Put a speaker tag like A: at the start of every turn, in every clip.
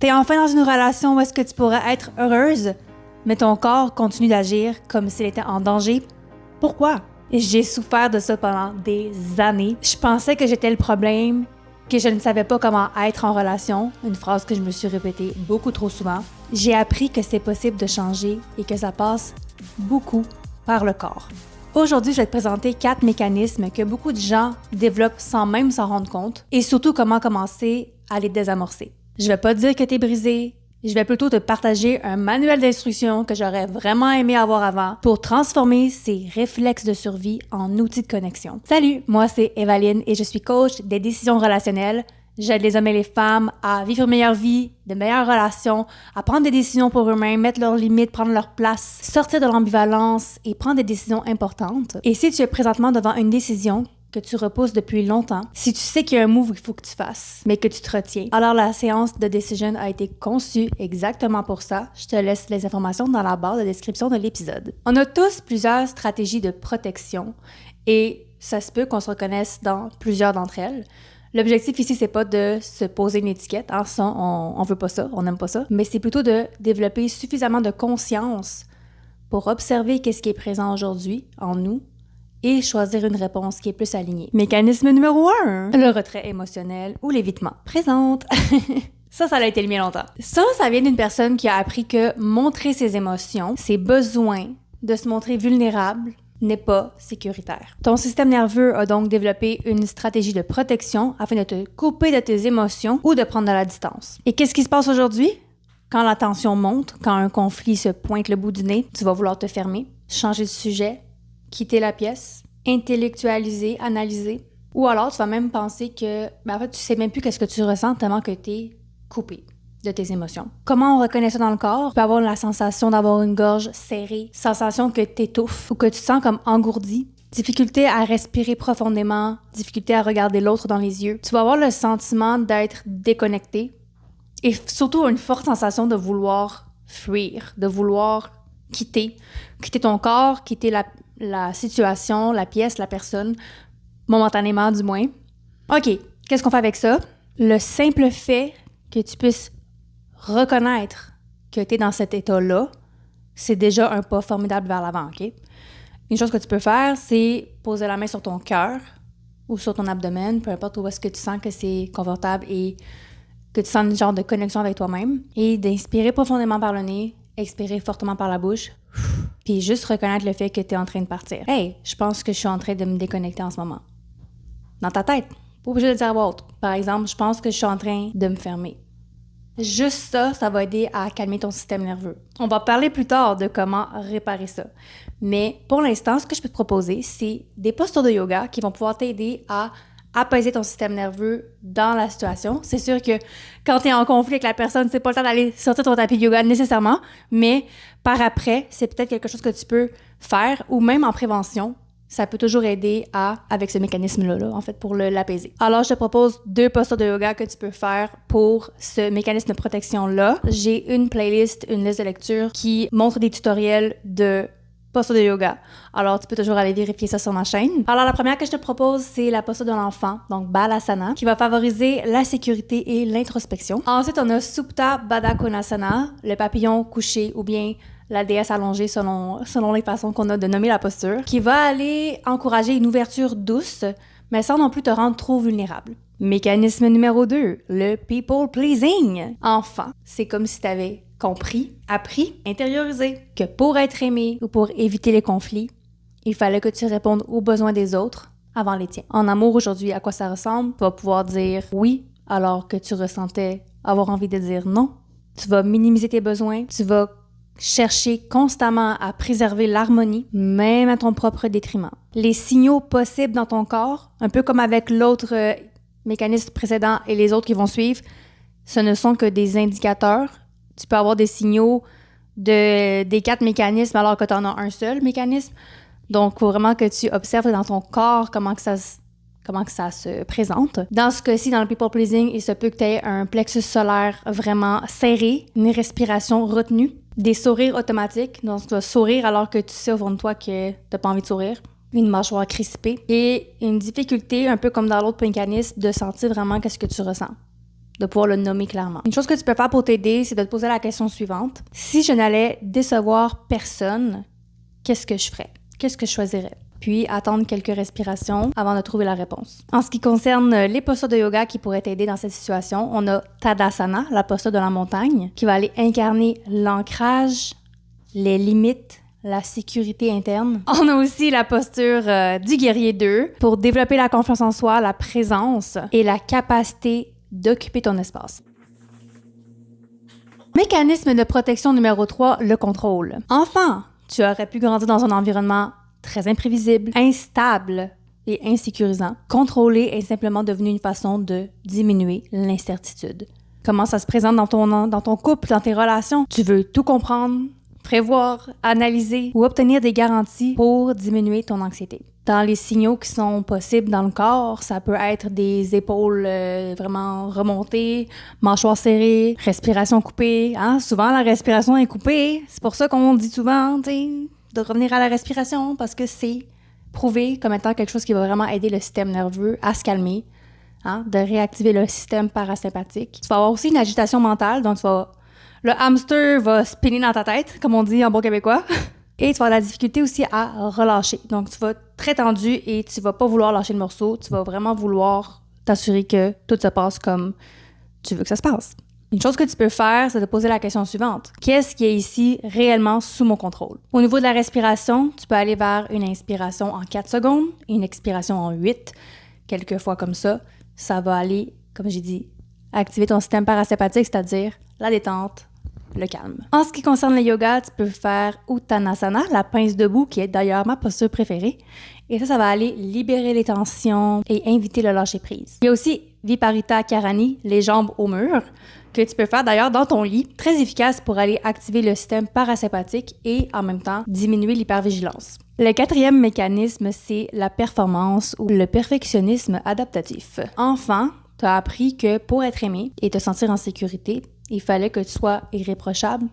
A: T'es enfin dans une relation où est-ce que tu pourrais être heureuse, mais ton corps continue d'agir comme s'il était en danger. Pourquoi? J'ai souffert de ça pendant des années. Je pensais que j'étais le problème, que je ne savais pas comment être en relation, une phrase que je me suis répétée beaucoup trop souvent. J'ai appris que c'est possible de changer et que ça passe beaucoup par le corps. Aujourd'hui, je vais te présenter 4 mécanismes que beaucoup de gens développent sans même s'en rendre compte et surtout comment commencer à les désamorcer. Je vais pas te dire que t'es brisé, je vais plutôt te partager un manuel d'instruction que j'aurais vraiment aimé avoir avant pour transformer ces réflexes de survie en outils de connexion. Salut, moi c'est Evaline et je suis coach des décisions relationnelles. J'aide les hommes et les femmes à vivre une meilleure vie, de meilleures relations, à prendre des décisions pour eux-mêmes, mettre leurs limites, prendre leur place, sortir de l'ambivalence et prendre des décisions importantes. Et si tu es présentement devant une décision que tu repousses depuis longtemps, si tu sais qu'il y a un move qu'il faut que tu fasses, mais que tu te retiens, alors la séance de Decision a été conçue exactement pour ça. Je te laisse les informations dans la barre de description de l'épisode. On a tous plusieurs stratégies de protection et ça se peut qu'on se reconnaisse dans plusieurs d'entre elles. L'objectif ici, c'est pas de se poser une étiquette, hein, ça, on veut pas ça, on n'aime pas ça, mais c'est plutôt de développer suffisamment de conscience pour observer qu'est-ce qui est présent aujourd'hui en nous et choisir une réponse qui est plus alignée. Mécanisme numéro 1, le retrait émotionnel ou l'évitement. Présente! Ça a été le mien longtemps. Ça vient d'une personne qui a appris que montrer ses émotions, ses besoins de se montrer vulnérable, n'est pas sécuritaire. Ton système nerveux a donc développé une stratégie de protection afin de te couper de tes émotions ou de prendre de la distance. Et qu'est-ce qui se passe aujourd'hui? Quand la tension monte, quand un conflit se pointe le bout du nez, tu vas vouloir te fermer, changer de sujet, quitter la pièce, intellectualiser, analyser. Ou alors, tu vas même penser que, en fait, tu sais même plus qu'est-ce que tu ressens tellement que tu es coupé de tes émotions. Comment on reconnaît ça dans le corps? Tu peux avoir la sensation d'avoir une gorge serrée, sensation que tu étouffes ou que tu te sens comme engourdi, difficulté à respirer profondément, difficulté à regarder l'autre dans les yeux. Tu vas avoir le sentiment d'être déconnecté et surtout une forte sensation de vouloir fuir, de vouloir quitter ton corps, quitter la situation, la pièce, la personne, momentanément du moins. OK, qu'est-ce qu'on fait avec ça? Le simple fait que tu puisses reconnaître que tu es dans cet état-là, c'est déjà un pas formidable vers l'avant, OK? Une chose que tu peux faire, c'est poser la main sur ton cœur ou sur ton abdomen, peu importe où est-ce que tu sens que c'est confortable et que tu sens une genre de connexion avec toi-même, et d'inspirer profondément par le nez, expirer fortement par la bouche, puis juste reconnaître le fait que tu es en train de partir. Hey, je pense que je suis en train de me déconnecter en ce moment. Dans ta tête, pas obligé de le dire à voix haute. Par exemple, je pense que je suis en train de me fermer. Juste ça va aider à calmer ton système nerveux. On va parler plus tard de comment réparer ça. Mais pour l'instant, ce que je peux te proposer, c'est des postures de yoga qui vont pouvoir t'aider à apaiser ton système nerveux dans la situation. C'est sûr que quand tu es en conflit avec la personne, c'est pas le temps d'aller sortir ton tapis de yoga nécessairement, mais par après, c'est peut-être quelque chose que tu peux faire ou même en prévention. Ça peut toujours aider avec ce mécanisme-là, en fait, pour l'apaiser. Alors, je te propose 2 postures de yoga que tu peux faire pour ce mécanisme de protection-là. J'ai une playlist, une liste de lecture qui montre des tutoriels de posture de yoga. Alors, tu peux toujours aller vérifier ça sur ma chaîne. Alors, la première que je te propose, c'est la posture de l'enfant, donc Balasana, qui va favoriser la sécurité et l'introspection. Ensuite, on a Supta Baddha Konasana, le papillon couché ou bien la déesse allongée selon les façons qu'on a de nommer la posture, qui va aller encourager une ouverture douce, mais sans non plus te rendre trop vulnérable. Mécanisme numéro 2, le people pleasing. Enfin, c'est comme si tu avais compris, appris, intériorisé que pour être aimé ou pour éviter les conflits, il fallait que tu répondes aux besoins des autres avant les tiens. En amour aujourd'hui, à quoi ça ressemble? Tu vas pouvoir dire oui alors que tu ressentais avoir envie de dire non. Tu vas minimiser tes besoins, tu vas chercher constamment à préserver l'harmonie, même à ton propre détriment. Les signaux possibles dans ton corps, un peu comme avec l'autre mécanisme précédent et les autres qui vont suivre, ce ne sont que des indicateurs. Tu peux avoir des signaux des 4 mécanismes alors que tu en as un seul mécanisme. Donc, il faut vraiment que tu observes dans ton corps comment que ça se présente. Dans ce cas-ci, dans le people pleasing, il se peut que tu aies un plexus solaire vraiment serré, une respiration retenue, des sourires automatiques, donc tu vas sourire alors que tu sais au fond de toi que tu n'as pas envie de sourire, une mâchoire crispée et une difficulté, un peu comme dans l'autre mécanisme, de sentir vraiment qu'est-ce que tu ressens. de pouvoir le nommer clairement. Une chose que tu peux faire pour t'aider, c'est de te poser la question suivante. Si je n'allais décevoir personne, qu'est-ce que je ferais? Qu'est-ce que je choisirais? Puis attendre quelques respirations avant de trouver la réponse. En ce qui concerne les postures de yoga qui pourraient t'aider dans cette situation, on a Tadasana, la posture de la montagne, qui va aller incarner l'ancrage, les limites, la sécurité interne. On a aussi la posture du guerrier 2 pour développer la confiance en soi, la présence et la capacité d'occuper ton espace. Mécanisme de protection numéro 3, le contrôle. Enfant, tu aurais pu grandir dans un environnement très imprévisible, instable et insécurisant. Contrôler est simplement devenu une façon de diminuer l'incertitude. Comment ça se présente dans ton couple, dans tes relations? Tu veux tout comprendre, prévoir, analyser ou obtenir des garanties pour diminuer ton anxiété. Dans les signaux qui sont possibles dans le corps, ça peut être des épaules vraiment remontées, mâchoire serrée, respiration coupée. Souvent, la respiration est coupée. C'est pour ça qu'on dit souvent, de revenir à la respiration parce que c'est prouvé comme étant quelque chose qui va vraiment aider le système nerveux à se calmer, de réactiver le système parasympathique. Tu vas avoir aussi une agitation mentale, donc le hamster va spinner dans ta tête, comme on dit en bon québécois, et tu vas avoir la difficulté aussi à relâcher. Donc, tu vas être très tendu et tu vas pas vouloir lâcher le morceau, tu vas vraiment vouloir t'assurer que tout se passe comme tu veux que ça se passe. Une chose que tu peux faire, c'est de poser la question suivante. Qu'est-ce qui est ici réellement sous mon contrôle? Au niveau de la respiration, tu peux aller vers une inspiration en 4 secondes et une expiration en 8. Quelques fois comme ça, ça va aller, comme j'ai dit, activer ton système parasympathique, c'est-à-dire la détente, le calme. En ce qui concerne le yoga, tu peux faire Uttanasana, la pince debout, qui est d'ailleurs ma posture préférée. Et ça va aller libérer les tensions et inviter le lâcher-prise. Il y a aussi Viparita Karani, les jambes au mur, que tu peux faire d'ailleurs dans ton lit, très efficace pour aller activer le système parasympathique et en même temps diminuer l'hypervigilance. Le 4e mécanisme, c'est la performance ou le perfectionnisme adaptatif. Enfant, tu as appris que pour être aimé et te sentir en sécurité, il fallait que tu sois irréprochable,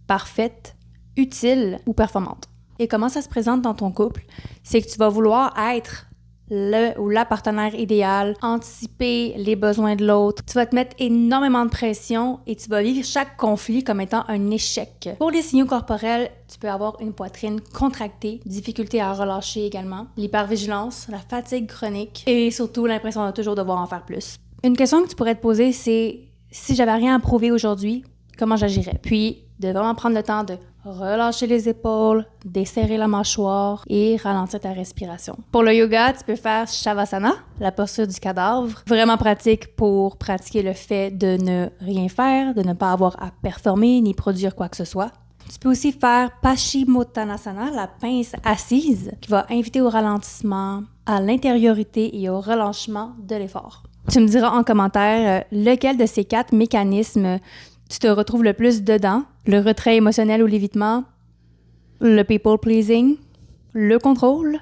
A: parfaite, utile ou performante. Et comment ça se présente dans ton couple? C'est que tu vas vouloir être le ou la partenaire idéal, anticiper les besoins de l'autre. Tu vas te mettre énormément de pression et tu vas vivre chaque conflit comme étant un échec. Pour les signaux corporels, tu peux avoir une poitrine contractée, difficulté à relâcher également, l'hypervigilance, la fatigue chronique et surtout l'impression de toujours devoir en faire plus. Une question que tu pourrais te poser, c'est si j'avais rien à prouver aujourd'hui, comment j'agirais? Puis de vraiment prendre le temps de relâcher les épaules, desserrer la mâchoire et ralentir ta respiration. Pour le yoga, tu peux faire Shavasana, la posture du cadavre. Vraiment pratique pour pratiquer le fait de ne rien faire, de ne pas avoir à performer ni produire quoi que ce soit. Tu peux aussi faire Paschimottanasana, la pince assise, qui va inviter au ralentissement, à l'intériorité et au relâchement de l'effort. Tu me diras en commentaire lequel de ces 4 mécanismes tu te retrouves le plus dedans, le retrait émotionnel ou l'évitement, le people pleasing, le contrôle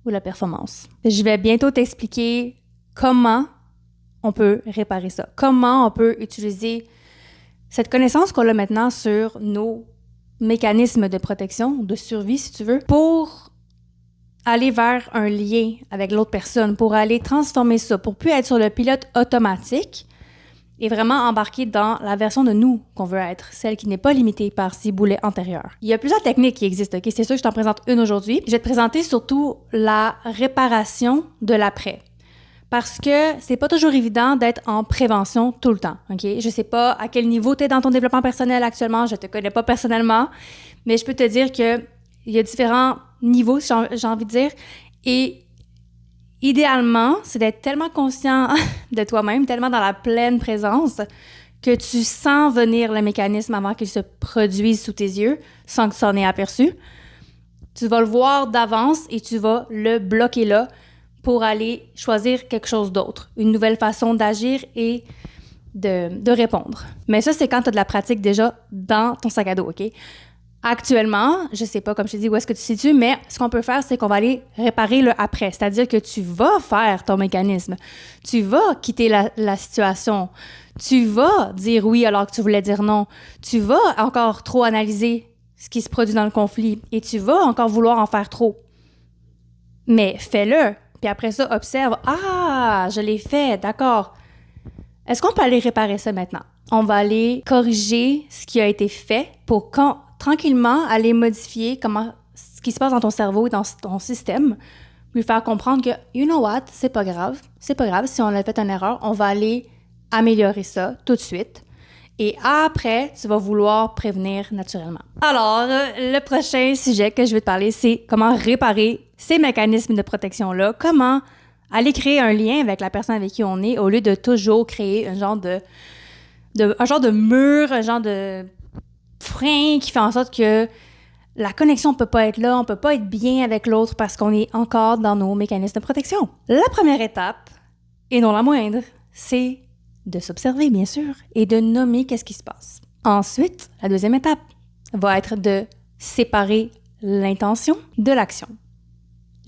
A: ou la performance. Je vais bientôt t'expliquer comment on peut réparer ça, comment on peut utiliser cette connaissance qu'on a maintenant sur nos mécanismes de protection, de survie si tu veux, pour aller vers un lien avec l'autre personne, pour aller transformer ça, pour plus être sur le pilote automatique, et vraiment embarquer dans la version de nous qu'on veut être, celle qui n'est pas limitée par ces boulets antérieurs. Il y a plusieurs techniques qui existent, ok? C'est sûr que je t'en présente une aujourd'hui. Je vais te présenter surtout la réparation de l'après. Parce que c'est pas toujours évident d'être en prévention tout le temps, ok? Je sais pas à quel niveau tu es dans ton développement personnel actuellement, je te connais pas personnellement, mais je peux te dire que il y a différents niveaux, j'ai envie de dire, et idéalement, c'est d'être tellement conscient de toi-même, tellement dans la pleine présence, que tu sens venir le mécanisme avant qu'il se produise sous tes yeux, sans que ça en ait aperçu. Tu vas le voir d'avance et tu vas le bloquer là pour aller choisir quelque chose d'autre, une nouvelle façon d'agir et de répondre. Mais ça, c'est quand tu as de la pratique déjà dans ton sac à dos, OK? Actuellement, je sais pas, comme je t'ai dit, où est-ce que tu te situes, mais ce qu'on peut faire, c'est qu'on va aller réparer le après. C'est-à-dire que tu vas faire ton mécanisme. Tu vas quitter la situation. Tu vas dire oui alors que tu voulais dire non. Tu vas encore trop analyser ce qui se produit dans le conflit et tu vas encore vouloir en faire trop. Mais fais-le. Puis après ça, observe. Ah, je l'ai fait, d'accord. Est-ce qu'on peut aller réparer ça maintenant? On va aller corriger ce qui a été fait pour tranquillement aller modifier ce qui se passe dans ton cerveau et dans ton système, lui faire comprendre que, you know what, c'est pas grave si on a fait une erreur, on va aller améliorer ça tout de suite. Et après, tu vas vouloir prévenir naturellement. Alors, le prochain sujet que je vais te parler, c'est comment réparer ces mécanismes de protection-là, comment aller créer un lien avec la personne avec qui on est au lieu de toujours créer un genre de mur, un genre de frein qui fait en sorte que la connexion ne peut pas être là, on ne peut pas être bien avec l'autre parce qu'on est encore dans nos mécanismes de protection. La première étape, et non la moindre, c'est de s'observer, bien sûr, et de nommer qu'est-ce qui se passe. Ensuite, la deuxième étape va être de séparer l'intention de l'action.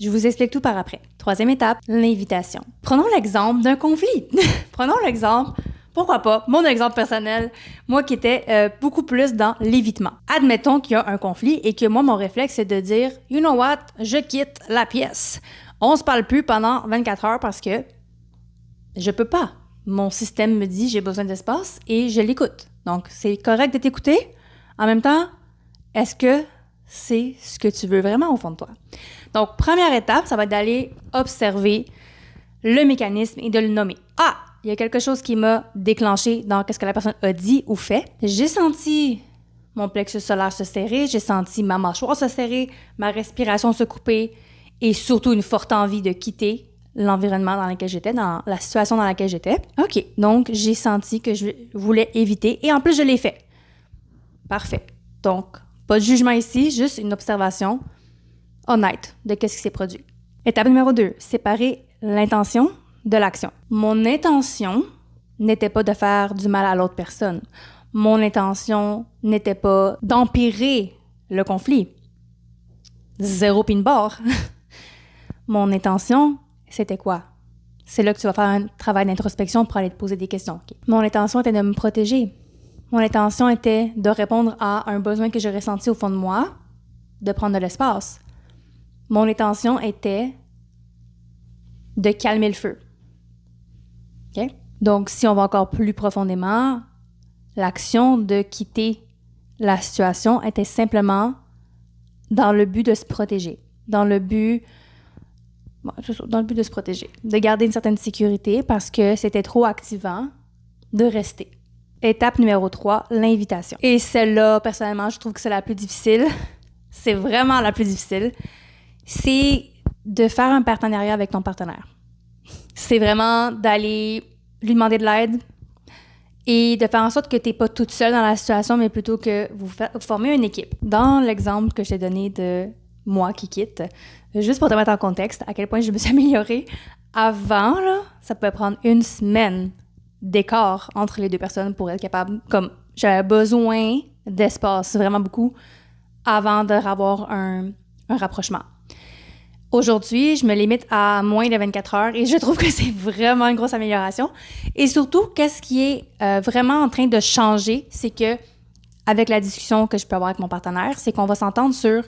A: Je vous explique tout par après. Troisième étape, l'invitation. Prenons l'exemple d'un conflit. Prenons l'exemple, pourquoi pas, mon exemple personnel, moi qui étais beaucoup plus dans l'évitement. Admettons qu'il y a un conflit et que moi, mon réflexe, c'est de dire « You know what? Je quitte la pièce. On se parle plus pendant 24 heures parce que je peux pas. Mon système me dit j'ai besoin d'espace et je l'écoute. Donc, c'est correct de t'écouter. En même temps, est-ce que c'est ce que tu veux vraiment au fond de toi? Donc, première étape, ça va être d'aller observer le mécanisme et de le nommer. Ah, il y a quelque chose qui m'a déclenché dans ce que la personne a dit ou fait. J'ai senti mon plexus solaire se serrer, j'ai senti ma mâchoire se serrer, ma respiration se couper et surtout une forte envie de quitter l'environnement dans lequel j'étais, dans la situation dans laquelle j'étais. OK, donc j'ai senti que je voulais éviter et en plus, je l'ai fait. Parfait. Donc, pas de jugement ici, juste une observation honnête de qu'est-ce qui s'est produit. Étape numéro 2, séparer l'intention de l'action. Mon intention n'était pas de faire du mal à l'autre personne. Mon intention n'était pas d'empirer le conflit. Zéro pin bar. Mon intention, c'était quoi? C'est là que tu vas faire un travail d'introspection pour aller te poser des questions. Okay. Mon intention était de me protéger. Mon intention était de répondre à un besoin que j'ai ressenti au fond de moi, de prendre de l'espace. Mon intention était de calmer le feu. Okay? Donc, si on va encore plus profondément, l'action de quitter la situation était simplement dans le but de se protéger, dans le but de se protéger, de garder une certaine sécurité parce que c'était trop activant de rester. Étape numéro 3, l'invitation. Et celle-là, personnellement, je trouve que c'est la plus difficile. C'est vraiment la plus difficile. C'est de faire un partenariat avec ton partenaire. C'est vraiment d'aller lui demander de l'aide et de faire en sorte que tu n'es pas toute seule dans la situation, mais plutôt que vous formez une équipe. Dans l'exemple que je t'ai donné de moi qui quitte, juste pour te mettre en contexte à quel point je me suis améliorée, avant, là, ça pouvait prendre une semaine d'écart entre les deux personnes pour être capable, comme j'avais besoin d'espace, vraiment beaucoup, avant d'avoir un rapprochement. Aujourd'hui, je me limite à moins de 24 heures et je trouve que c'est vraiment une grosse amélioration. Et surtout, qu'est-ce qui est vraiment en train de changer, c'est que avec la discussion que je peux avoir avec mon partenaire, c'est qu'on va s'entendre sur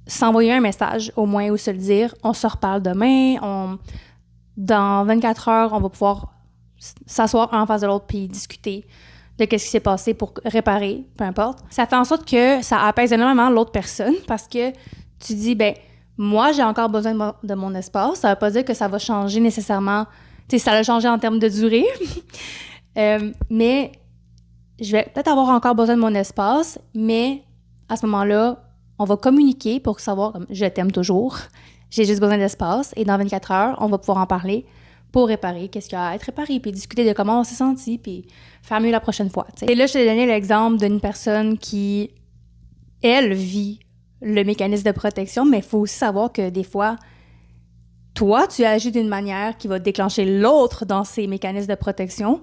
A: s'envoyer un message au moins ou se le dire, on se reparle demain, dans 24 heures, on va pouvoir s'asseoir un en face de l'autre puis discuter de qu'est-ce qui s'est passé pour réparer, peu importe. Ça fait en sorte que ça apaise énormément l'autre personne parce que tu dis, ben moi, j'ai encore besoin de mon espace. Ça veut pas dire que ça va changer nécessairement. Tu sais, ça va changer en termes de durée. Mais je vais peut-être avoir encore besoin de mon espace, mais à ce moment-là, on va communiquer pour savoir, comme je t'aime toujours, j'ai juste besoin d'espace. Et dans 24 heures, on va pouvoir en parler pour réparer qu'est-ce qu'il y a à être réparé, puis discuter de comment on s'est senti, puis faire mieux la prochaine fois. T'sais. Et là, je t'ai donné l'exemple d'une personne qui, elle, vit le mécanisme de protection, mais il faut aussi savoir que des fois, toi, tu agis d'une manière qui va déclencher l'autre dans ses mécanismes de protection.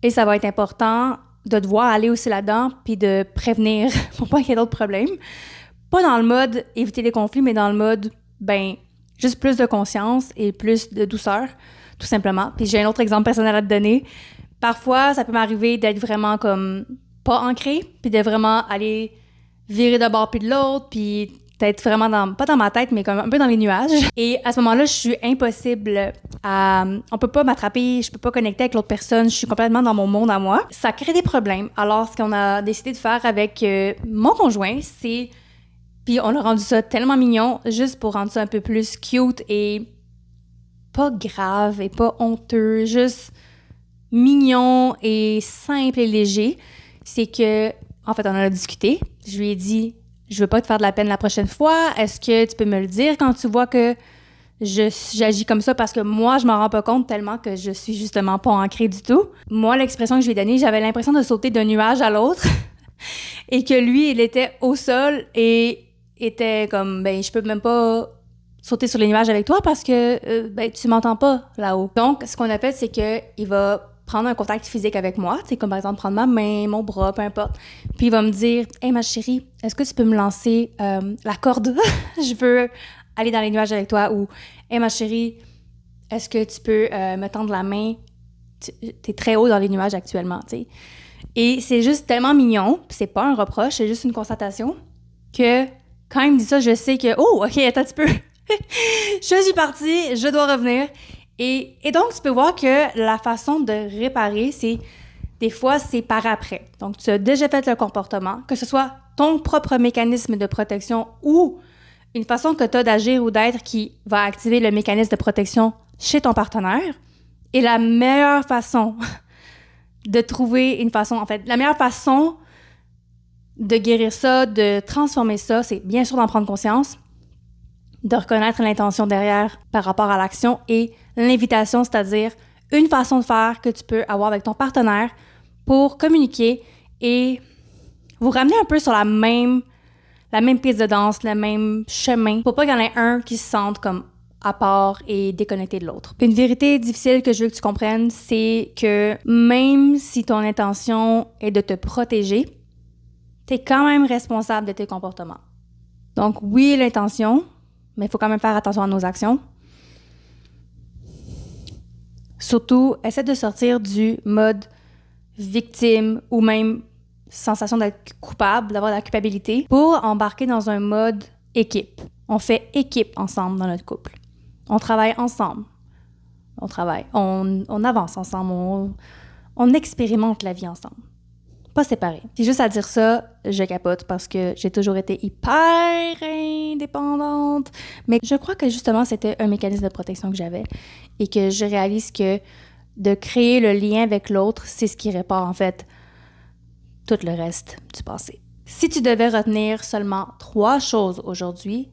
A: Et ça va être important de devoir aller aussi là-dedans puis de prévenir pour pas qu'il y ait d'autres problèmes. Pas dans le mode éviter les conflits, mais dans le mode, juste plus de conscience et plus de douceur, tout simplement. Puis j'ai un autre exemple personnel à te donner. Parfois, ça peut m'arriver d'être vraiment comme pas ancré, puis de vraiment aller virer d'un bord puis de l'autre, puis peut-être vraiment pas dans ma tête, mais comme un peu dans les nuages. Et à ce moment-là, je suis impossible on peut pas m'attraper, je peux pas connecter avec l'autre personne, je suis complètement dans mon monde à moi. Ça crée des problèmes. Alors, ce qu'on a décidé de faire avec mon conjoint, puis on a rendu ça tellement mignon, juste pour rendre ça un peu plus cute et pas grave et pas honteux, juste mignon et simple et léger. C'est que, en fait, on en a discuté. Je lui ai dit, je veux pas te faire de la peine la prochaine fois. Est-ce que tu peux me le dire quand tu vois que j'agis comme ça? Parce que moi, je m'en rends pas compte tellement que je suis justement pas ancrée du tout. Moi, l'expression que je lui ai donnée, j'avais l'impression de sauter d'un nuage à l'autre et que lui, il était au sol et était comme, ben, je peux même pas sauter sur les nuages avec toi parce que, ben, tu m'entends pas là-haut. Donc, ce qu'on a fait, c'est que il va prendre un contact physique avec moi, tu sais, comme par exemple prendre ma main, mon bras, peu importe. Puis il va me dire, « Hey, ma chérie, est-ce que tu peux me lancer la corde? Je veux aller dans les nuages avec toi. » Ou « Hey, ma chérie, est-ce que tu peux me tendre la main? T'es très haut dans les nuages actuellement, tu sais. » Et c'est juste tellement mignon, puis c'est pas un reproche, c'est juste une constatation, que quand il me dit ça, je sais que, oh, OK, attends un petit peu. Je suis partie, je dois revenir. Et donc, tu peux voir que la façon de réparer, des fois, c'est par après. Donc, tu as déjà fait le comportement, que ce soit ton propre mécanisme de protection ou une façon que tu as d'agir ou d'être qui va activer le mécanisme de protection chez ton partenaire. Et la meilleure façon de trouver une façon, en fait, la meilleure façon de guérir ça, de transformer ça, c'est bien sûr d'en prendre conscience, de reconnaître l'intention derrière par rapport à l'action et l'invitation, c'est-à-dire une façon de faire que tu peux avoir avec ton partenaire pour communiquer et vous ramener un peu sur la même piste de danse, le même chemin, pour pas qu'il y en ait un qui se sente comme à part et déconnecté de l'autre. Une vérité difficile que je veux que tu comprennes, c'est que même si ton intention est de te protéger, tu es quand même responsable de tes comportements. Donc oui, l'intention, mais il faut quand même faire attention à nos actions. Surtout, essaie de sortir du mode victime ou même sensation d'être coupable, d'avoir de la culpabilité, pour embarquer dans un mode équipe. On fait équipe ensemble dans notre couple. On travaille ensemble. On avance ensemble. On expérimente la vie ensemble. Pas séparés. Puis juste à dire ça, je capote parce que j'ai toujours été hyper indépendante. Mais je crois que justement, c'était un mécanisme de protection que j'avais et que je réalise que de créer le lien avec l'autre, c'est ce qui répare en fait tout le reste du passé. Si tu devais retenir seulement 3 choses aujourd'hui,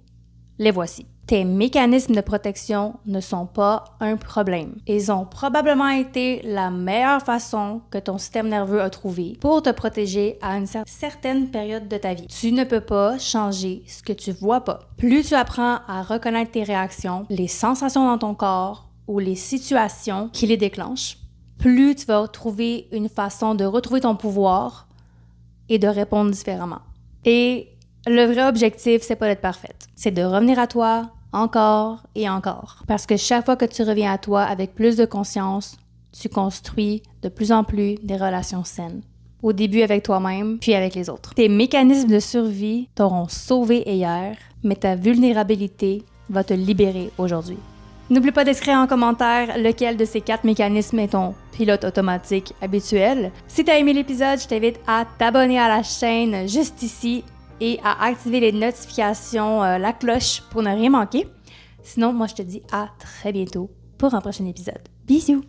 A: les voici. Tes mécanismes de protection ne sont pas un problème. Ils ont probablement été la meilleure façon que ton système nerveux a trouvé pour te protéger à une certaine période de ta vie. Tu ne peux pas changer ce que tu vois pas. Plus tu apprends à reconnaître tes réactions, les sensations dans ton corps ou les situations qui les déclenchent, plus tu vas trouver une façon de retrouver ton pouvoir et de répondre différemment. Et le vrai objectif, c'est pas d'être parfaite. C'est de revenir à toi encore et encore. Parce que chaque fois que tu reviens à toi avec plus de conscience, tu construis de plus en plus des relations saines. Au début avec toi-même, puis avec les autres. Tes mécanismes de survie t'auront sauvé hier, mais ta vulnérabilité va te libérer aujourd'hui. N'oublie pas d'écrire en commentaire lequel de ces 4 mécanismes est ton pilote automatique habituel. Si tu as aimé l'épisode, je t'invite à t'abonner à la chaîne juste ici et à activer les notifications, la cloche pour ne rien manquer. Sinon, moi, je te dis à très bientôt pour un prochain épisode. Bisous!